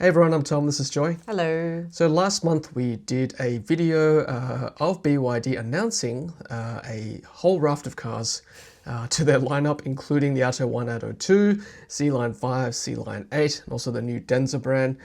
Hey everyone, I'm Tom, this is Joy. Hello. So last month we did a video of BYD announcing a whole raft of cars to their lineup, including the Atto 1, Atto 2, C-Line 5, C-Line 8, and also the new Denza brand.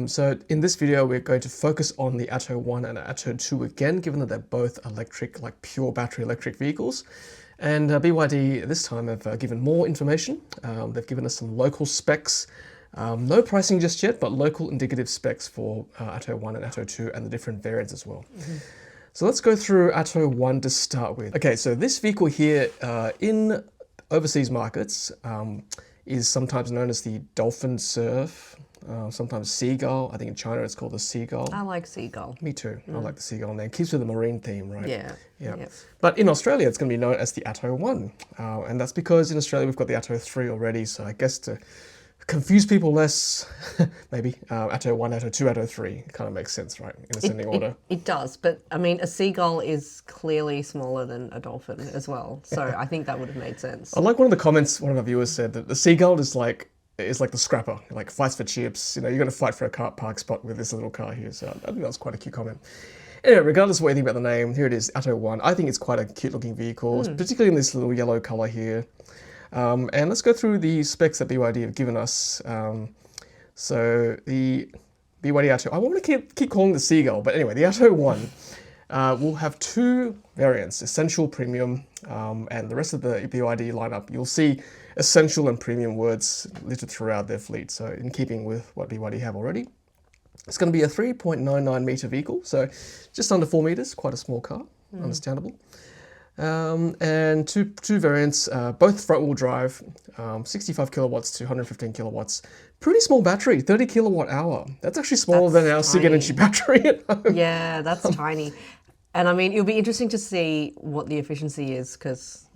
So in this video we're going to focus on the Atto 1 and Atto 2 again, given that they're both electric, like pure battery electric vehicles. And BYD this time have given more information. They've given us some local specs. No pricing just yet, but local indicative specs for Atto 1 and Atto 2 and the different variants as well. So let's go through Atto 1 to start with. Okay, so this vehicle here in overseas markets is sometimes known as the Dolphin Surf, sometimes Seagull. I think in China it's called the Seagull. I like Seagull. Me too. I like the Seagull name. Keeps with the marine theme, right? Yeah. Yeah. But in Australia it's going to be known as the Atto 1. And that's because in Australia we've got the Atto 3 already, so I guess to confuse people less, maybe, Atto 1, Atto 2, Atto 3. It kind of makes sense, right, in ascending order. It does, but I mean, a seagull is clearly smaller than a dolphin as well, so I think that would have made sense. I like one of the comments one of our viewers said that the Seagull is like the scrapper, like fights for chips. You know, you're going to fight for a car park spot with this little car here, so I think that was quite a cute comment. Anyway, regardless of what you think about the name, here it is, Atto 1. I think it's quite a cute looking vehicle, particularly in this little yellow color here. And let's go through the specs that BYD have given us. So the BYD Atto, I want to keep calling the Seagull, but anyway, the Atto 1 will have two variants, Essential, Premium, and the rest of the BYD lineup. You'll see Essential and Premium words littered throughout their fleet, so in keeping with what BYD have already. It's going to be a 3.99 metre vehicle, so just under 4 metres, quite a small car, understandable. And two variants, both front-wheel drive, 65 kilowatts to 115 kilowatts. Pretty small battery, 30 kilowatt hour. That's actually smaller than our SIG Energy battery at home. Yeah, that's tiny. And I mean, it'll be interesting to see what the efficiency is, because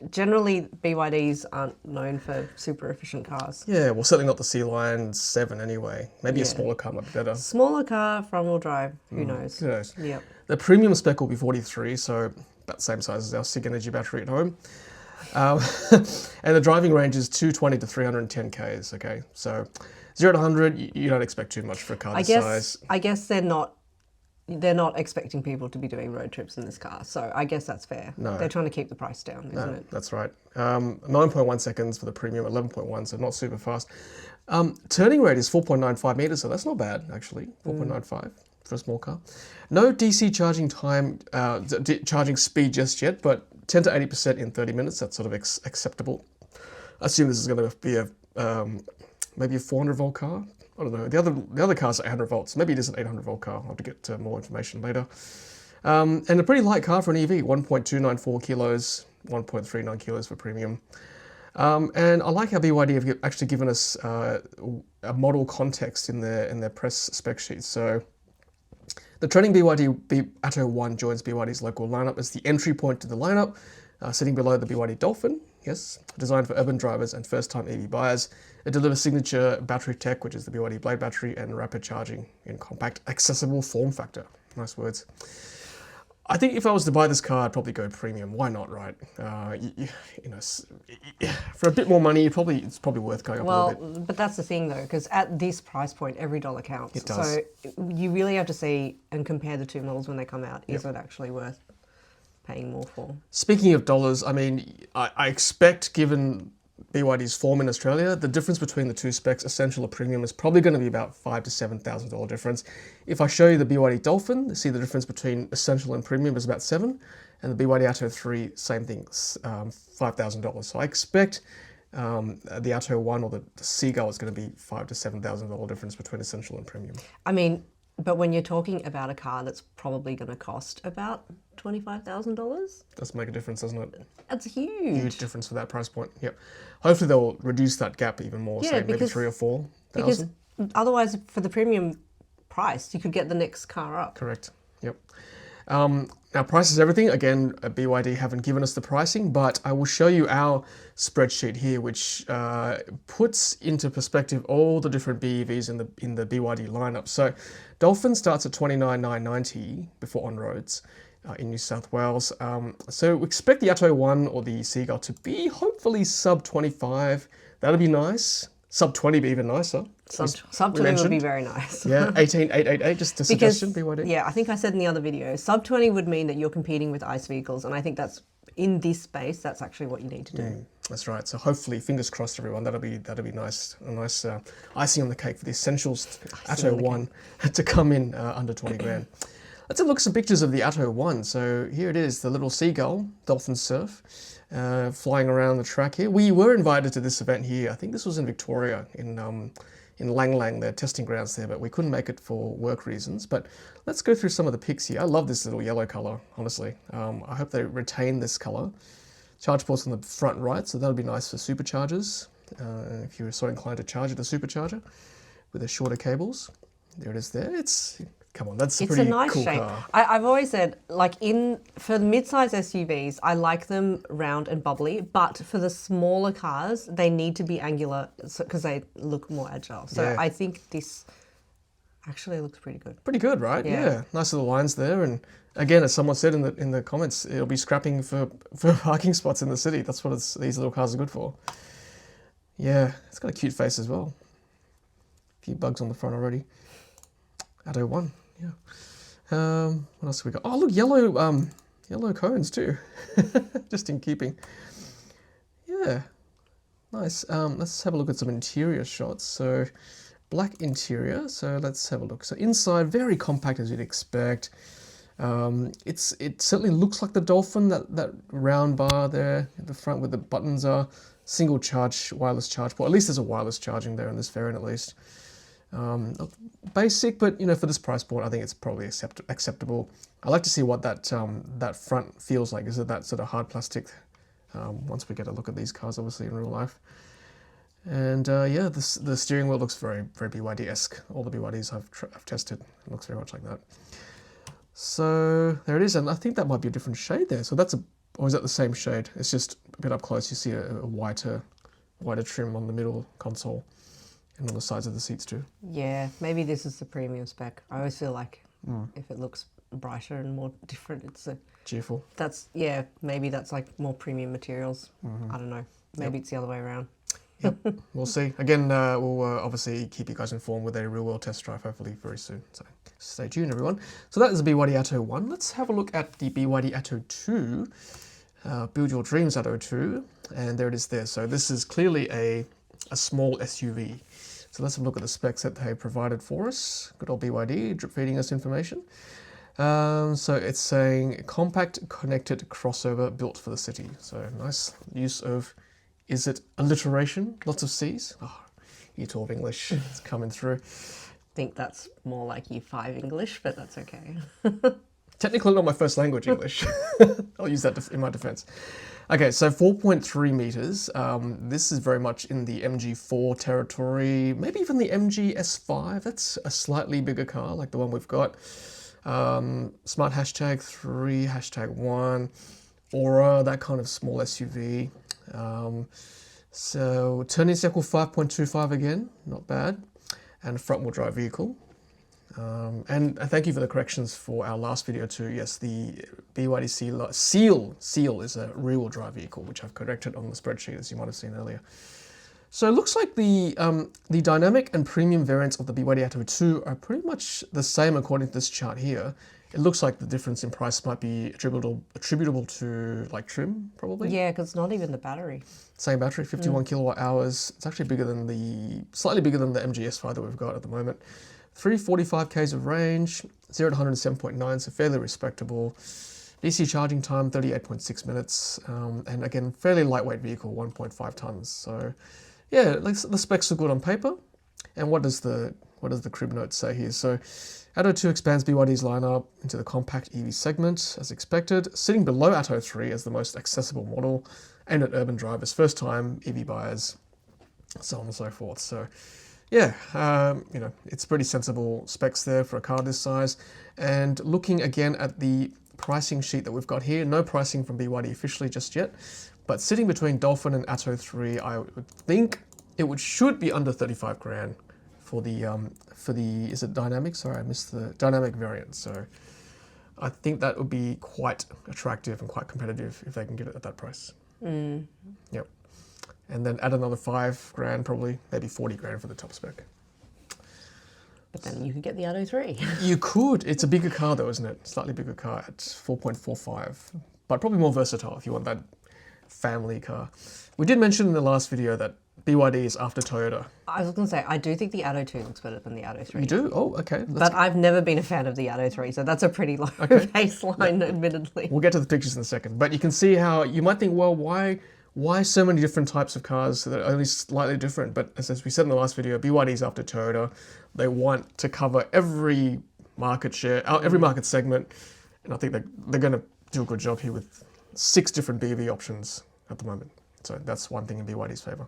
generally BYDs aren't known for super efficient cars. Yeah, well, certainly not the C-Line 7 anyway. Maybe a smaller car might be better. Smaller car, front-wheel drive, who knows? Who knows? Yep. The premium spec will be 43, so about the same size as our SIG Energy battery at home. And the driving range is 220 to 310 Ks, okay? So 0 to 100, you don't expect too much for a car this size. I guess they're not expecting people to be doing road trips in this car, so I guess that's fair. No. They're trying to keep the price down, isn't it? That's right. 9.1 seconds for the premium, 11.1, so not super fast. Turning rate is 4.95 meters, so that's not bad, actually, 4.95 for a small car. No DC charging time, charging speed just yet, but 10 to 80% in 30 minutes, that's sort of acceptable. I assume this is going to be maybe a 400 volt car. I don't know. The other car's 800 volts. Maybe it is an 800 volt car. I'll have to get more information later. And a pretty light car for an EV, 1.294 kilos, 1.39 kilos for premium. And I like how BYD have actually given us a model context in their press spec sheet. So the trending BYD Atto 1 joins BYD's local lineup as the entry point to the lineup, sitting below the BYD Dolphin. Yes, designed for urban drivers and first-time EV buyers. It delivers signature battery tech, which is the BYD Blade battery, and rapid charging in compact, accessible form factor. Nice words. I think if I was to buy this car, I'd probably go premium. Why not, right? You know, for a bit more money, it's probably worth going up a little bit. But that's the thing, though, because at this price point, every dollar counts. It does. So you really have to see and compare the two models when they come out. Is it actually worth paying more for? Speaking of dollars, I mean, I expect, given BYD's form in Australia, the difference between the two specs, Essential or Premium, is probably going to be about $5,000 to $7,000 difference. If I show you the BYD Dolphin, you see the difference between Essential and Premium is about $7,000, and the BYD Atto 3, same thing, $5,000. So I expect the Atto 1 or the Seagull is going to be $5,000 to $7,000 difference between Essential and Premium. I mean, but when you're talking about a car that's probably going to cost about $25,000, does make a difference, doesn't it? That's huge. Huge difference for that price point. Yep. Hopefully they'll reduce that gap even more, say maybe 3,000 or 4,000. Because otherwise, for the premium price, you could get the next car up. Correct. Yep. Now, price is everything. Again, BYD haven't given us the pricing, but I will show you our spreadsheet here, which puts into perspective all the different BEVs in the BYD lineup. So, Dolphin starts at $29,990 before on-roads in New South Wales. So we expect the Atto 1 or the Seagull to be hopefully sub 25. That'll be nice. Sub 20 be even nicer. Sub 20 would be very nice. Yeah, 18888, just a suggestion, BYD. Yeah, I think I said in the other video, sub 20 would mean that you're competing with ICE vehicles, and I think that's, in this space, that's actually what you need to do. That's right. So hopefully, fingers crossed, everyone. That'll be nice, a nice icing on the cake for the Essentials Atto 1 to come in under 20 grand. Let's have a look at some pictures of the Atto 1. So here it is, the little seagull, Dolphin Surf, flying around the track here. We were invited to this event here. I think this was in Victoria, in Lang Lang, their testing grounds there, but we couldn't make it for work reasons. But let's go through some of the pics here. I love this little yellow color, honestly. I hope they retain this color. Charge ports on the front right, so that'll be nice for superchargers. If you're so inclined to charge at a supercharger with the shorter cables. There it is there. Come on, that's a pretty nice cool shape. car. I've always said, like, for the mid-size SUVs, I like them round and bubbly, but for the smaller cars, they need to be angular because they look more agile. So I think this actually looks pretty good. Pretty good, right? Yeah. Nice little lines there. And again, as someone said in the comments, it'll be scrapping for parking spots in the city. That's what these little cars are good for. Yeah, it's got a cute face as well. A few bugs on the front already. Atto 1. Yeah. What else have we got? Oh, look, yellow cones too. Just in keeping. Yeah. Nice. Let's have a look at some interior shots. So, black interior. So let's have a look. So inside, very compact as you'd expect. It certainly looks like the Dolphin, that round bar there at the front where the buttons are. Single charge, wireless charge port. At least there's a wireless charging there in this variant at least. Basic, but for this price point, I think it's probably acceptable. I like to see what that front feels like. Is it that sort of hard plastic? Once we get a look at these cars, obviously in real life. And yeah, the steering wheel looks very, very BYD-esque. All the BYDs I've tested, it looks very much like that. So there it is, and I think that might be a different shade there. So or is that the same shade? It's just a bit up close. You see a whiter trim on the middle console. And on the sides of the seats too. Yeah, maybe this is the premium spec. I always feel like if it looks brighter and more different, it's cheerful. Maybe that's like more premium materials. I don't know. Maybe it's the other way around. Yep, we'll see. Again, we'll obviously keep you guys informed with a real-world test drive, hopefully very soon. So stay tuned, everyone. So that is the BYD Atto 1. Let's have a look at the BYD Atto 2. Build Your Dreams Atto 2. And there it is there. So this is clearly a small SUV. So let's have a look at the specs that they provided for us. Good old BYD drip feeding us information. So it's saying compact connected crossover built for the city. So nice use of, is it alliteration? Lots of C's. Oh, Year 12 English, it's coming through. I think that's more like Year 5 English, but that's okay. Technically not my first language, English. I'll use that in my defense. Okay, so 4.3 meters. This is very much in the MG4 territory, maybe even the MG S5. That's a slightly bigger car, like the one we've got. Smart hashtag 3, hashtag 1, Aura, that kind of small SUV. So turning circle 5.25 again, not bad. And a front-wheel drive vehicle. And thank you for the corrections for our last video too. Yes, the BYD Seal is a rear-wheel drive vehicle, which I've corrected on the spreadsheet, as you might have seen earlier. So it looks like the dynamic and premium variants of the BYD Atto 2 are pretty much the same according to this chart here. It looks like the difference in price might be attributable to like trim, probably. Yeah, because it's not even the battery. Same battery, 51 kilowatt hours. It's actually slightly bigger than the MG S5 that we've got at the moment. 345 k's of range, 0 to 107.9, so fairly respectable. DC charging time, 38.6 minutes, and again, fairly lightweight vehicle, 1.5 tons. So, yeah, the specs are good on paper. And what does the crib note say here? So, Atto 2 expands BYD's lineup into the compact EV segment, as expected, sitting below Atto 3 as the most accessible model, aimed at urban drivers, first-time EV buyers, so on and so forth. So, yeah, it's pretty sensible specs there for a car this size. And looking again at the pricing sheet that we've got here, no pricing from BYD officially just yet, but sitting between Dolphin and Atto 3, I would think should be under 35 grand for the is it dynamic? Sorry, I missed the dynamic variant. So I think that would be quite attractive and quite competitive if they can get it at that price. Yep. And then add another 5 grand, probably, maybe 40 grand for the top spec. But then you could get the Atto 3. You could. It's a bigger car though, isn't it? Slightly bigger car at 4.45, but probably more versatile if you want that family car. We did mention in the last video that BYD is after Toyota. I was going to say, I do think the Atto 2 looks better than the Atto 3. You do? Oh, okay. But I've never been a fan of the Atto 3, so that's a pretty low baseline, admittedly. We'll get to the pictures in a second. But you can see how you might think, well, why so many different types of cars that are only slightly different? But as we said in the last video, BYD is after Toyota. They want to cover every market share, every market segment. And I think they're going to do a good job here with 6 different BEV options at the moment. So that's one thing in BYD's favour.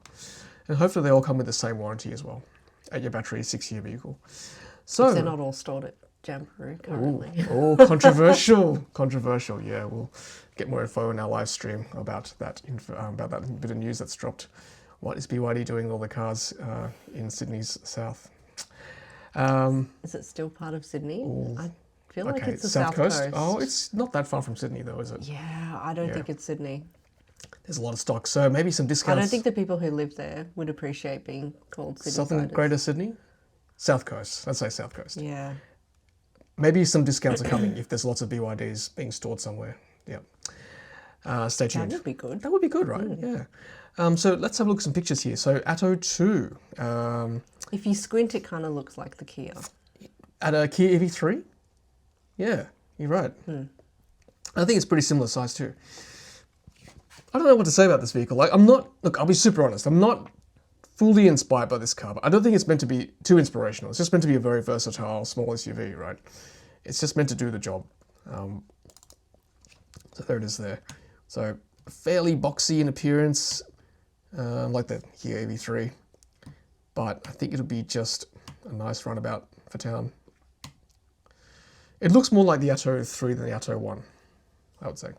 And hopefully they all come with the same warranty as well. 8-year battery, 6-year vehicle. So if they're not all stored at Jamboree currently. Controversial. Controversial, yeah. We'll get more info in our live stream about that bit of news that's dropped. What is BYD doing with all the cars in Sydney's south? Is it still part of Sydney? Ooh. I feel like Okay, it's the South Coast. Oh, it's not that far from Sydney though, is it? Yeah, I don't think it's Sydney. There's a lot of stock, so maybe some discounts. I don't think the people who live there would appreciate being called Sydney Southern siders. Greater Sydney? South Coast. Let's say South Coast. Yeah. Maybe some discounts are coming if there's lots of BYDs being stored somewhere. Yeah. Stay tuned. That would be good. That would be good, right? Yeah. So let's have a look at some pictures here. So Atto 2. If you squint, it kind of looks like the Kia. At a Kia EV3? Yeah, you're right. I think it's pretty similar size too. I don't know what to say about this vehicle. Like, I'll be super honest. I'm not fully inspired by this car, but I don't think it's meant to be too inspirational. It's just meant to be a very versatile small SUV, right? It's just meant to do the job. So there it is there. So fairly boxy in appearance, like the Kia EV3, but I think it'll be just a nice runabout for town. It looks more like the Atto 3 than the Atto 1, I would say.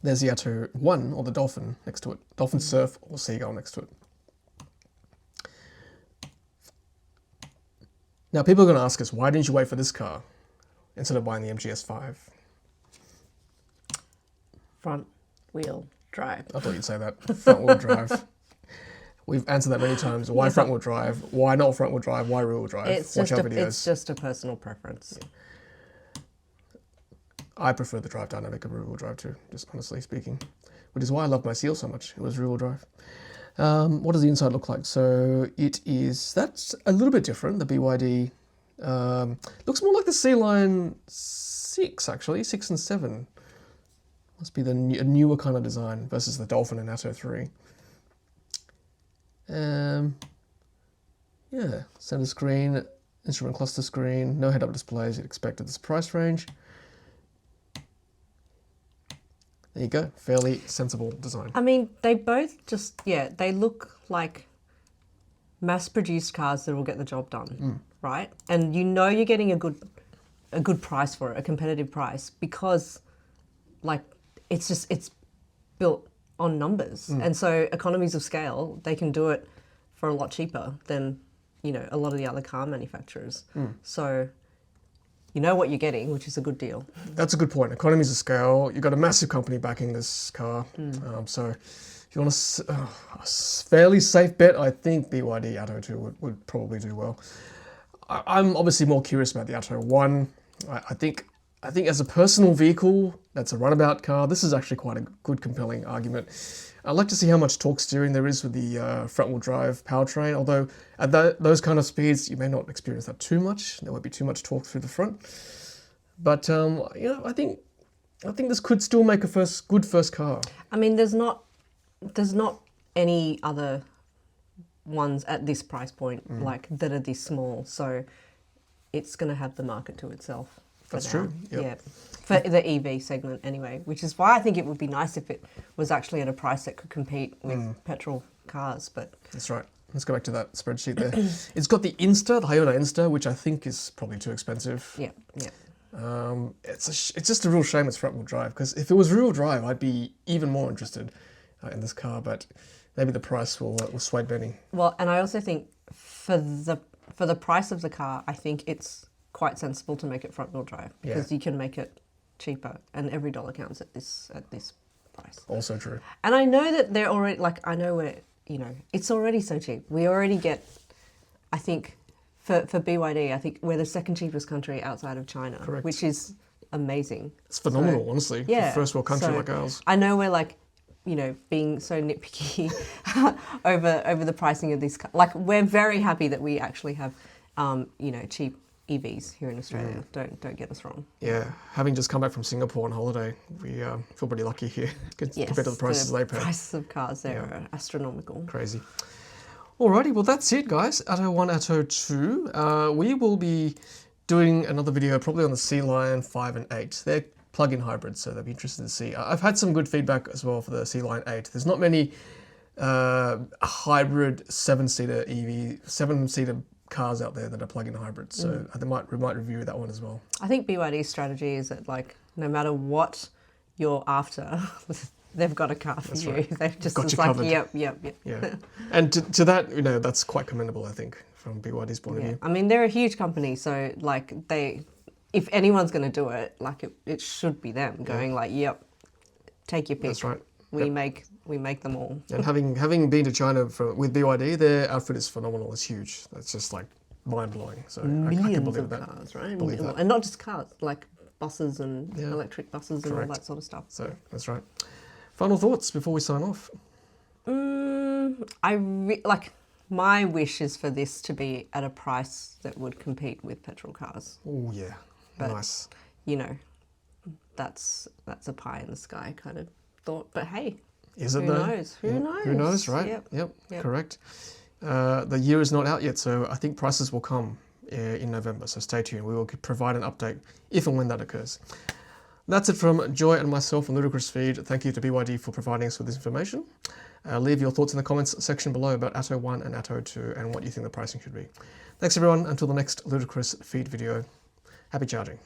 There's the Atto 1, or the Dolphin, next to it. Dolphin Surf or Seagull next to it. Now, people are going to ask us, why didn't you wait for this car instead of buying the MGS5? Front wheel drive. I thought you'd say that. Front wheel drive. We've answered that many times. Why front wheel drive? Why not front wheel drive? Why rear wheel drive? Watch our videos. It's just a personal preference. Yeah. I prefer the drive dynamic of rear wheel drive too, just honestly speaking. Which is why I love my Seal so much. It was rear wheel drive. What does the inside look like? So that's a little bit different. The BYD looks more like the C-Line 6 actually, 6 and 7. Must be a newer kind of design versus the Dolphin and Atto 3. Yeah, center screen, instrument cluster screen, no head-up displays you'd expect at this price range. There you go, fairly sensible design. I mean, they both just, they look like mass-produced cars that will get the job done, right? And you know you're getting a good price for it, a competitive price, because like it's built on numbers. And so economies of scale, they can do it for a lot cheaper than, a lot of the other car manufacturers. So you know what you're getting, which is a good deal. That's a good point. Economies of scale. You've got a massive company backing this car. So if you want a fairly safe bet, I think BYD Atto 2 would probably do well. I'm obviously more curious about the Atto 1. I think as a personal vehicle, that's a runabout car. This is actually quite a good, compelling argument. I'd like to see how much torque steering there is with the front-wheel drive powertrain, although at those kind of speeds, you may not experience that too much. There won't be too much torque through the front. But, I think this could still make a good first car. I mean, there's not any other ones at this price point like that are this small, so it's going to have the market to itself. That's true. Yep. Yeah, for the EV segment anyway, which is why I think it would be nice if it was actually at a price that could compete with petrol cars. But that's right. Let's go back to that spreadsheet there. It's got the Insta, the Hyundai Insta, which I think is probably too expensive. Yeah. It's just a real shame it's front-wheel drive, because if it was rear-wheel drive, I'd be even more interested in this car. But maybe the price will sway Benny. Well, and I also think for the price of the car, I think it's quite sensible to make it front-wheel drive, because you can make it cheaper, and every dollar counts at this price. Also true. And I know that they're already it's already so cheap. We already get, I think, for BYD, I think we're the second cheapest country outside of China, Correct. which is amazing. It's phenomenal, honestly, for a first world country like ours. I know we're like, you know, being so nitpicky over the pricing of these. Like, we're very happy that we actually have, you know, cheap EVs here in Australia. Don't get us wrong. Yeah, having just come back from Singapore on holiday, we feel pretty lucky here compared to the prices they pay. The prices of cars there are astronomical. Crazy. Alrighty, well that's it, guys. Atto 1, Atto 2. We will be doing another video probably on the Sea Lion 5 and 8. They're plug-in hybrids, so they'll be interested to see. I've had some good feedback as well for the Sea Lion 8. There's not many hybrid 7-seater EV, 7-seater cars out there that are plug-in hybrids, so we might review that one as well. I think BYD's strategy is that, like, no matter what you're after, they've got a car for you. Right. They've just Got you like, covered. yep. Yeah, and to that, you know, that's quite commendable, I think, from BYD's point of view. I mean, they're a huge company, so like if anyone's going to do it, like it should be them going like, yep, take your pick. That's right. We make them all. And having been to China with BYD, their outfit is phenomenal. It's huge. That's just like mind blowing. So I can believe of that. cars, right? Believe that. And not just cars, like buses and electric buses and all that sort of stuff. So that's right. Final thoughts before we sign off. Like, my wish is for this to be at a price that would compete with petrol cars. Oh yeah, But, nice. You know, that's a pie in the sky kind of thought. But hey, Is it who though? knows? Who knows? Who knows, right? Yep. Correct. The year is not out yet, so I think prices will come in November, so stay tuned. We will provide an update if and when that occurs. That's it from Joy and myself on Ludicrous Feed. Thank you to BYD for providing us with this information. Leave your thoughts in the comments section below about Atto 1 and Atto 2 and what you think the pricing should be. Thanks everyone, until the next Ludicrous Feed video. Happy charging.